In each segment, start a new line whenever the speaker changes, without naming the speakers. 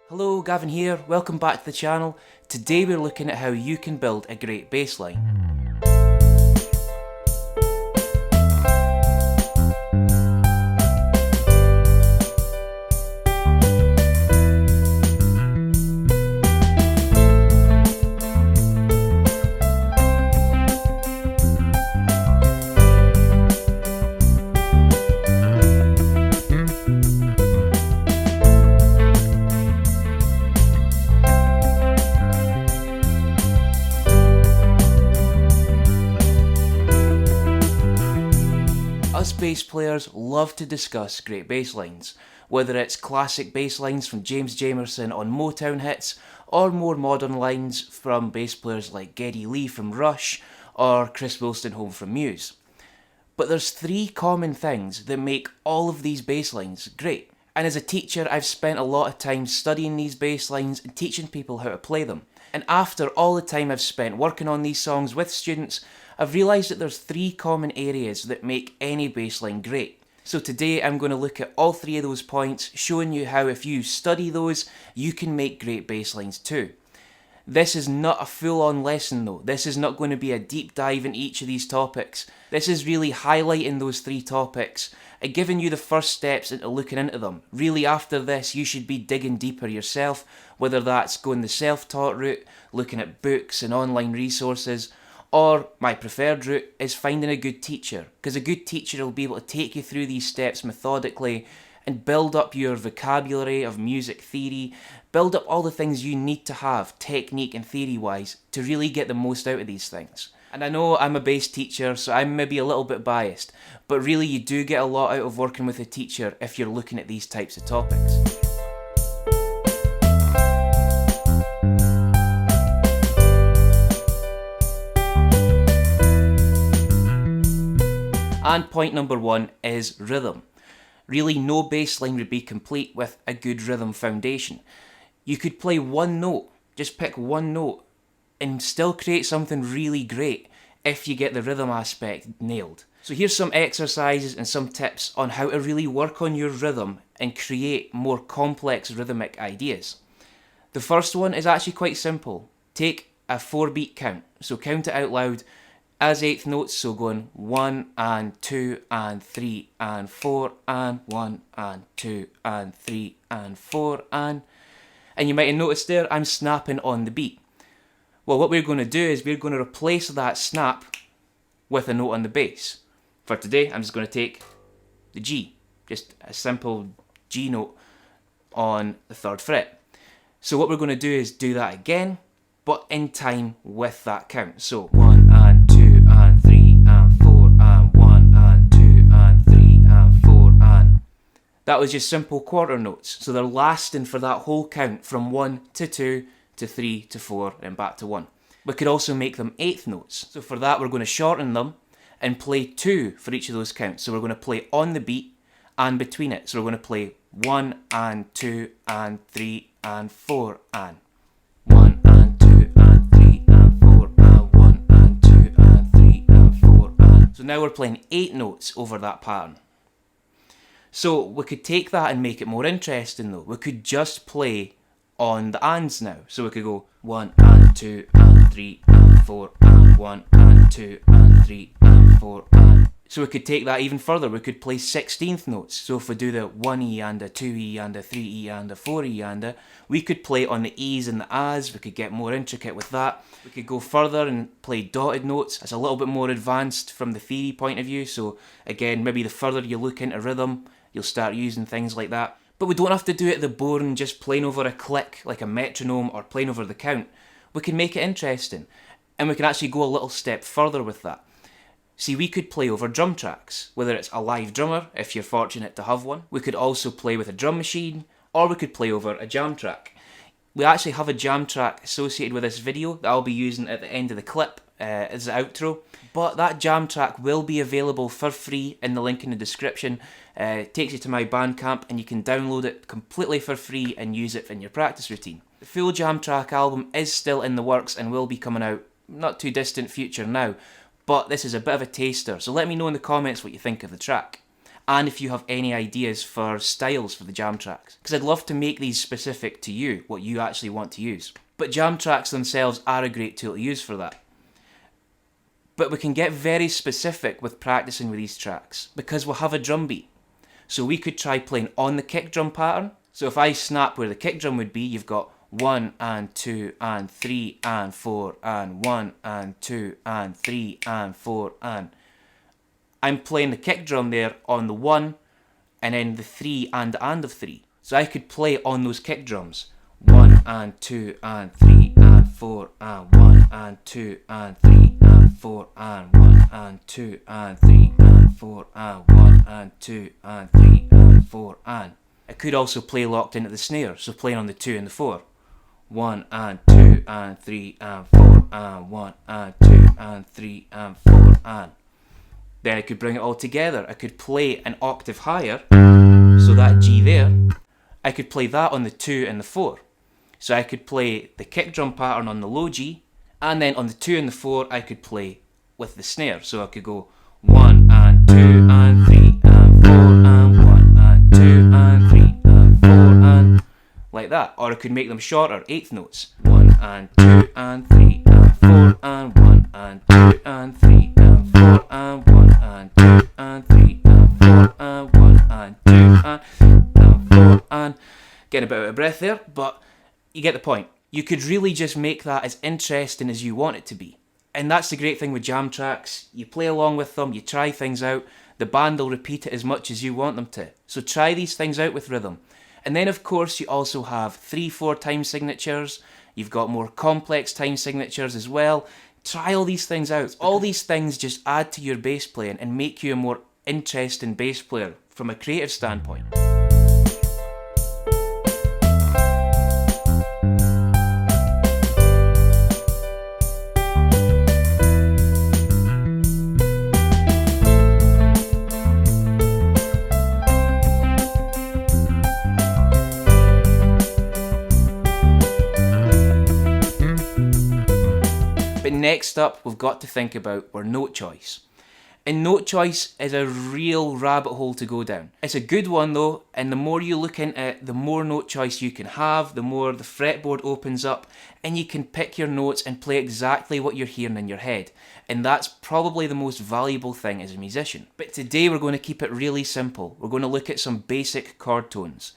Hello, Gavin here, welcome back to the channel. Today we're looking at how you can build a great bass line. Us bass players love to discuss great bass lines, whether it's classic bass lines from James Jamerson on Motown hits, or more modern lines from bass players like Geddy Lee from Rush, or Chris Wolstenholme from Muse. But there's three common things that make all of these bass lines great. And as a teacher, I've spent a lot of time studying these bass lines and teaching people how to play them. And after all the time I've spent working on these songs with students, I've realised that there's three common areas that make any bass line great. So today I'm going to look at all three of those points, showing you how if you study those, you can make great bass lines too. This is not a full-on lesson though. This is not going to be a deep dive in each of these topics. This is really highlighting those three topics and giving you the first steps into looking into them. Really after this you should be digging deeper yourself, whether that's going the self-taught route, looking at books and online resources, or my preferred route is finding a good teacher, because a good teacher will be able to take you through these steps methodically and build up your vocabulary of music theory, build up all the things you need to have, technique and theory-wise, to really get the most out of these things. And I know I'm a bass teacher, so I'm maybe a little bit biased, but really you do get a lot out of working with a teacher if you're looking at these types of topics. And point number one is rhythm. Really, no bass line would be complete with a good rhythm foundation. You could play one note, just pick one note, and still create something really great if you get the rhythm aspect nailed. So here's some exercises and some tips on how to really work on your rhythm and create more complex rhythmic ideas. The first one is actually quite simple. Take a 4-beat count, so count it out loud as eighth notes, so going 1 and 2 and 3 and 4 and 1 and 2 and 3 and 4 and you might have noticed there I'm snapping on the beat. Well, what we're going to do is we're going to replace that snap with a note on the bass. For today I'm just going to take the G, just a simple G note on the 3rd fret. So what we're going to do is do that again, but in time with that count. So 1 and 2 and 3 and 4 and 1 and 2 and 3 and 4 and... That was just simple quarter notes, so they're lasting for that whole count from 1 to 2 to 3 to 4 and back to 1. We could also make them eighth notes, so for that we're going to shorten them and play 2 for each of those counts. So we're going to play on the beat and between it, so we're going to play 1 and 2 and 3 and 4 and 1 and 2 and 3 and 4 and 1 and 2 and 3 and 4 and... So now we're playing 8 notes over that pattern. So we could take that and make it more interesting though. We could just play on the ands now. So we could go 1 and 2 and 3 and 4 and 1 and 2 and 3 and 4 and... So we could take that even further. We could play 16th notes. So if we do the 1E and a 2E and a 3E and a 4E and a... We could play on the E's and the A's. We could get more intricate with that. We could go further and play dotted notes. It's a little bit more advanced from the theory point of view. So again, maybe the further you look into rhythm, you'll start using things like that. But we don't have to do it the boring, just playing over a click like a metronome or playing over the count. We can make it interesting. And we can actually go a little step further with that. See, we could play over drum tracks, whether it's a live drummer, if you're fortunate to have one. We could also play with a drum machine, or we could play over a jam track. We actually have a jam track associated with this video that I'll be using at the end of the clip as the outro. But that jam track will be available for free in the link in the description. It takes you to my Bandcamp and you can download it completely for free and use it in your practice routine. The full jam track album is still in the works and will be coming out not too distant future now. But this is a bit of a taster, so let me know in the comments what you think of the track. and if you have any ideas for styles for the jam tracks, because I'd love to make these specific to you, what you actually want to use. But jam tracks themselves are a great tool to use for that. But we can get very specific with practicing with these tracks, because we'll have a drum beat. So we could try playing on the kick drum pattern. So if I snap where the kick drum would be, you've got 1 and 2 and 3 and 4 and 1 and 2 and 3 and 4 and... I'm playing the kick drum there on the 1 and then the 3 and of 3. So I could play on those kick drums. 1 and 2 and 3 and 4 and 1 and 2 and 3 and 4 and 1 and 2 and 3 and 4 and 1 and 2 and 3 and 4 and... I could also play locked into the snare, so playing on the 2 and the 4. 1 and 2 and 3 and 4 and 1 and 2 and 3 and 4 and... Then I could bring it all together. I could play an octave higher, so that G there, I could play that on the 2 and the 4. So I could play the kick drum pattern on the low G, and then on the 2 and the 4 I could play with the snare. So I could go 1 and 2 and 3 and 4 and 1 and 2 and 3 and 4 and... like that. Or I could make them shorter, eighth notes. 1 and 2 and 3 and 4 and 1 and 2 and 3 and 4 and 1 and 2 and 3 and 4 and 1 and 2 and 4 and... Getting a bit out of breath there, but you get the point. You could really just make that as interesting as you want it to be. And that's the great thing with jam tracks. You play along with them, you try things out, the band will repeat it as much as you want them to. So try these things out with rhythm. And then of course you also have 3/4 time signatures, you've got more complex time signatures as well. Try all these things out. All these things just add to your bass playing and make you a more interesting bass player from a creative standpoint. Next up, we've got to think about our note choice. And note choice is a real rabbit hole to go down. It's a good one though, and the more you look into it, the more note choice you can have, the more the fretboard opens up, and you can pick your notes and play exactly what you're hearing in your head. And that's probably the most valuable thing as a musician. But today we're going to keep it really simple. We're going to look at some basic chord tones.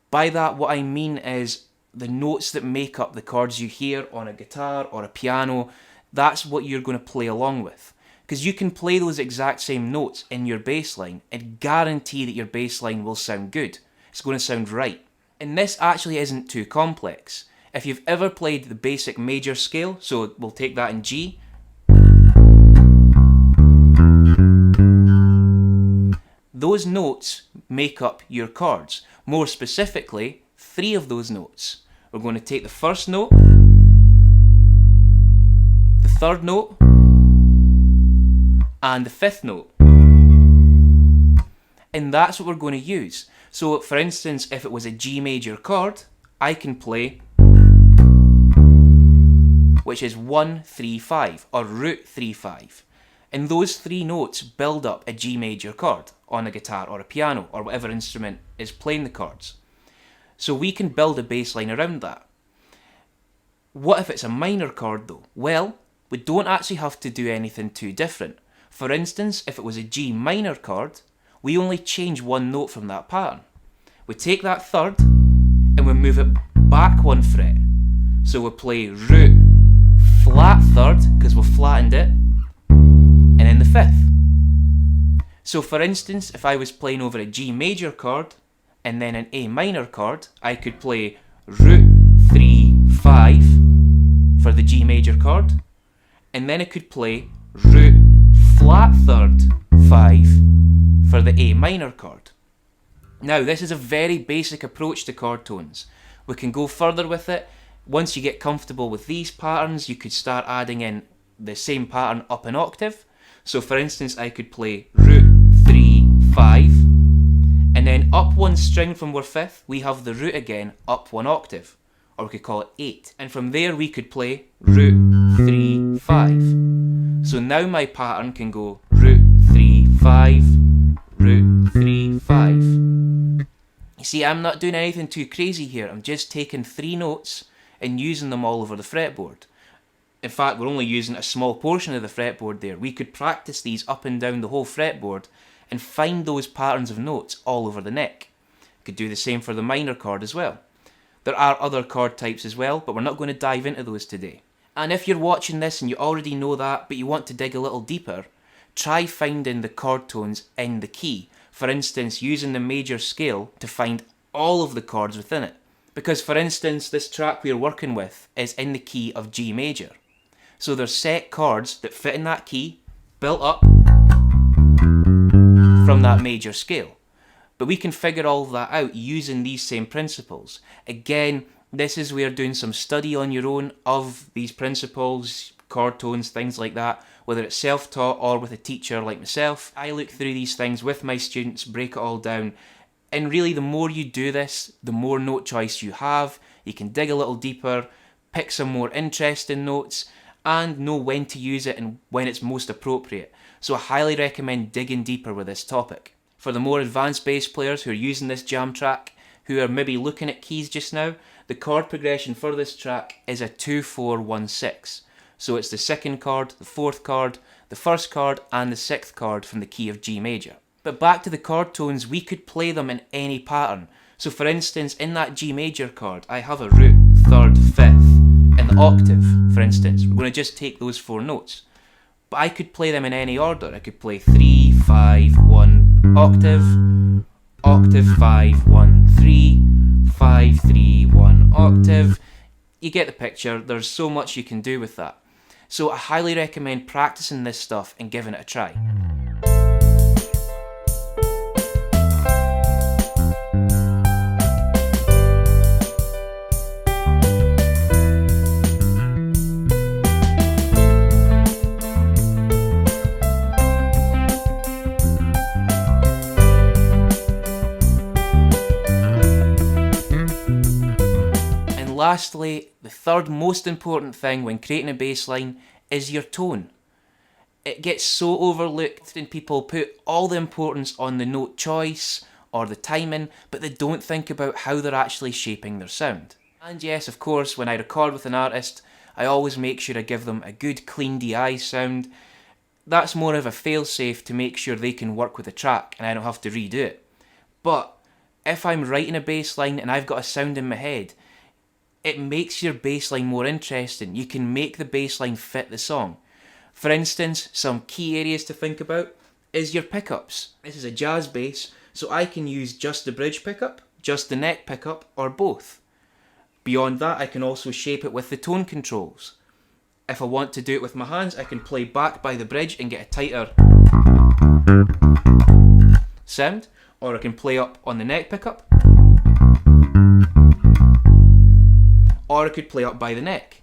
By that, what I mean is the notes that make up the chords you hear on a guitar or a piano. That's what you're going to play along with. Because you can play those exact same notes in your bass line and guarantee that your bass line will sound good. It's going to sound right. And this actually isn't too complex. If you've ever played the basic major scale, so we'll take that in G. Those notes make up your chords. More specifically, 3 of those notes. We're going to take the first note, the third note, and the 5th note. And that's what we're going to use. So for instance, if it was a G major chord, I can play, which is 1, 3, 5, or root 3, 5. And those 3 notes build up a G major chord on a guitar or a piano or whatever instrument is playing the chords. So we can build a bass line around that. What if it's a minor chord though? Well, we don't actually have to do anything too different. For instance, if it was a G minor chord, we only change 1 note from that pattern. We take that third and we move it back 1 fret. So we play root, flat third, because we've flattened it, and then the 5th. So for instance, if I was playing over a G major chord, and then an A minor chord, I could play root 3, 5 for the G major chord, and then I could play root flat third 5 for the A minor chord. Now this is a very basic approach to chord tones. We can go further with it. Once you get comfortable with these patterns, you could start adding in the same pattern up an octave. So for instance, I could play root 3, 5, and then up 1 string from our 5th, we have the root again, up 1 octave, or we could call it 8. And from there we could play root 3, 5. So now my pattern can go root 3, 5, root 3, 5. You see, I'm not doing anything too crazy here. I'm just taking 3 notes and using them all over the fretboard. In fact, we're only using a small portion of the fretboard there. We could practice these up and down the whole fretboard and find those patterns of notes all over the neck. Could do the same for the minor chord as well. There are other chord types as well, but we're not going to dive into those today. And if you're watching this and you already know that, but you want to dig a little deeper, try finding the chord tones in the key. For instance, using the major scale to find all of the chords within it. Because for instance, this track we're working with is in the key of G major. So there's set chords that fit in that key, built up from that major scale. But we can figure all of that out using these same principles. Again, this is where doing some study on your own of these principles, chord tones, things like that, whether it's self-taught or with a teacher like myself. I look through these things with my students, break it all down, and really the more you do this, the more note choice you have. You can dig a little deeper, pick some more interesting notes, and know when to use it and when it's most appropriate. So I highly recommend digging deeper with this topic. For the more advanced bass players who are using this jam track, who are maybe looking at keys just now, the chord progression for this track is a 2-4-1-6. So it's the second chord, the fourth chord, the first chord, and the sixth chord from the key of G major. But back to the chord tones, we could play them in any pattern. So for instance, in that G major chord, I have a root, third, fifth, and the octave, for instance. We're going to just take those 4 notes. But I could play them in any order. I could play 3, 5, 1, octave, octave, 5, 1, 3, 5, 3, 1, octave. You get the picture. There's so much you can do with that. So I highly recommend practicing this stuff and giving it a try. Lastly, the third most important thing when creating a bass line is your tone. It gets so overlooked and people put all the importance on the note choice or the timing, but they don't think about how they're actually shaping their sound. And yes, of course, when I record with an artist, I always make sure I give them a good clean DI sound. That's more of a fail-safe to make sure they can work with the track and I don't have to redo it. But if I'm writing a bass line and I've got a sound in my head, it makes your bass line more interesting. You can make the bass line fit the song. For instance, some key areas to think about is your pickups. This is a jazz bass, so I can use just the bridge pickup, just the neck pickup, or both. Beyond that, I can also shape it with the tone controls. If I want to do it with my hands, I can play back by the bridge and get a tighter sound, or I can play up on the neck pickup, or I could play up by the neck.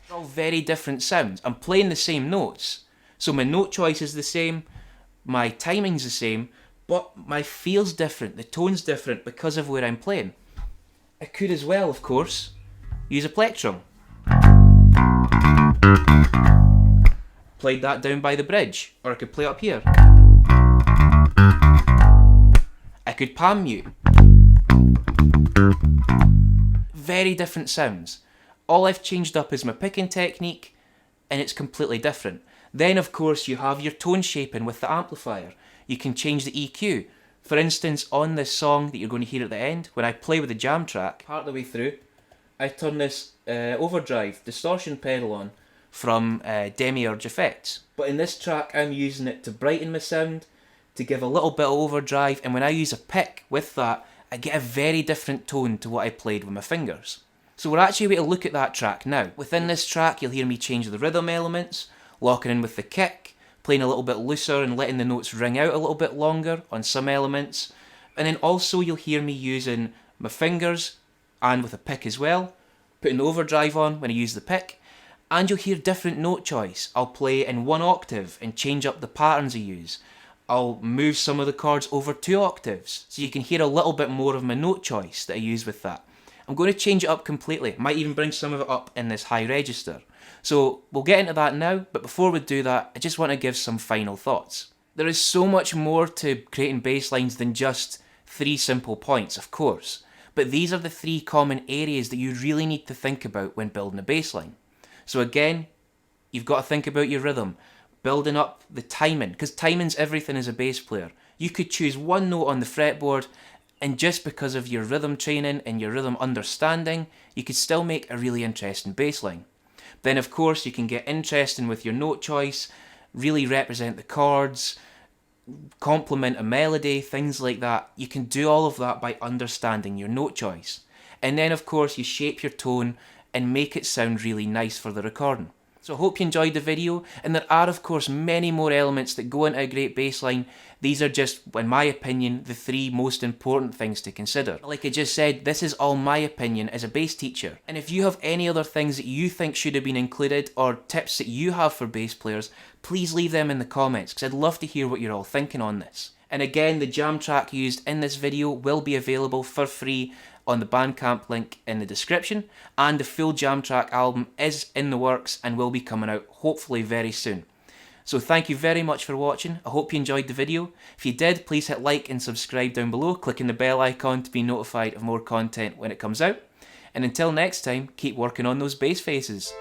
They're all very different sounds. I'm playing the same notes, so my note choice is the same, my timing's the same, but my feel's different, the tone's different because of where I'm playing. I could as well, of course, use a plectrum. Played that down by the bridge, or I could play up here. I could palm mute. Very different sounds. All I've changed up is my picking technique and it's completely different. Then of course you have your tone shaping with the amplifier. You can change the EQ. For instance, on this song that you're going to hear at the end, when I play with the jam track, part of the way through, I turn this overdrive distortion pedal on from Demiurge Effects. But in this track I'm using it to brighten my sound, to give a little bit of overdrive, and when I use a pick with that, I get a very different tone to what I played with my fingers. So we're actually going to look at that track now. Within this track, you'll hear me change the rhythm elements, locking in with the kick, playing a little bit looser and letting the notes ring out a little bit longer on some elements. And then also you'll hear me using my fingers and with a pick as well, putting the overdrive on when I use the pick. And you'll hear different note choice. I'll play in 1 octave and change up the patterns I use. I'll move some of the chords over 2 octaves, so you can hear a little bit more of my note choice that I use with that. And I'm going to change it up completely. Might even bring some of it up in this high register. So we'll get into that now, but before we do that, I just want to give some final thoughts. There is so much more to creating bass lines than just 3 simple points, of course, but these are the 3 common areas that you really need to think about when building a bass line. So again, you've got to think about your rhythm, building up the timing, because timing's everything as a bass player. You could choose one note on the fretboard, and just because of your rhythm training and your rhythm understanding, you could still make a really interesting bass line. Then of course you can get interesting with your note choice, really represent the chords, complement a melody, things like that. You can do all of that by understanding your note choice. And then of course you shape your tone and make it sound really nice for the recording. So I hope you enjoyed the video, and there are of course many more elements that go into a great bass line. These are just, in my opinion, the 3 most important things to consider. Like I just said, this is all my opinion as a bass teacher. And if you have any other things that you think should have been included, or tips that you have for bass players, please leave them in the comments, because I'd love to hear what you're all thinking on this. And again, the jam track used in this video will be available for free on the Bandcamp link in the description, and the full jam track album is in the works and will be coming out hopefully very soon. So thank you very much for watching. I hope you enjoyed the video. If you did, please hit like and subscribe down below, clicking the bell icon to be notified of more content when it comes out. And until next time, keep working on those bass faces.